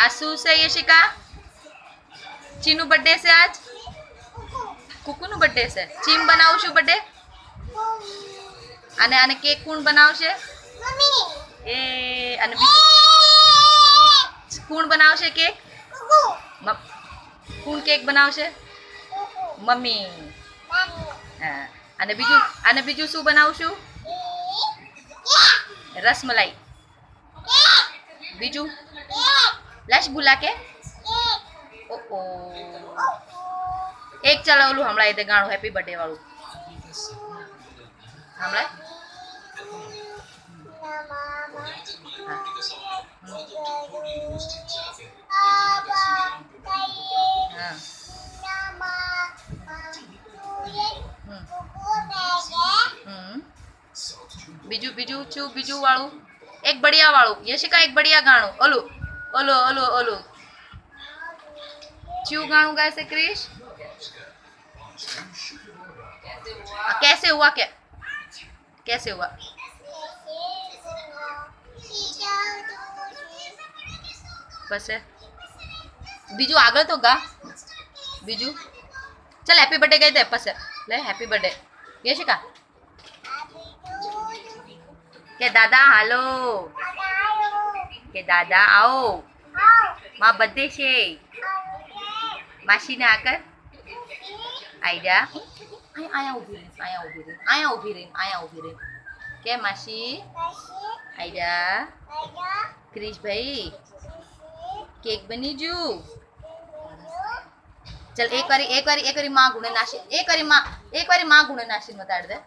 आज શું છે યશિકા? ચીનું બર્થડે છે આજ? કુકુનું બર્થડે છે. ચીમ બનાવું છું બર્થડે? અને આને કેક કોણ બનાવશે? મમ્મી. એ અને કોણ બનાવશે કેક? કોણ કેક બનાવશે? મમ્મી. હા અને બીજું શું બનાવશું? રસમલાઈ. બીજું રસગુલ્લા કે ઓહો એક ચાલો ઓલું હમણાં તે ગાણું હેપી બર્થડે વાળું હમણાં બીજું વાળું એક બઢિયા વાળું યશિકા એક બઢિયા ગાણું ઓલું ઓલું ઓલું ઓલું क्यों गाणुं गाय से क्रिश कैसे हुआ क्या कैसे हुआ बस बीजू आगे तो गा बीजू चल हैप्पी बर्थडे कही दे पस ले हैप्पी बर्थडे यशिका के दादा हालो के दादा आओ माँ बर्थडे से मासी ने आकर आइजा आया उभी रही के मासी आइजा क्रिश भाई केक बनी जू चल एक बारी माँ गुणे नाशी एक बारी माँ गुणे नाशी बता दे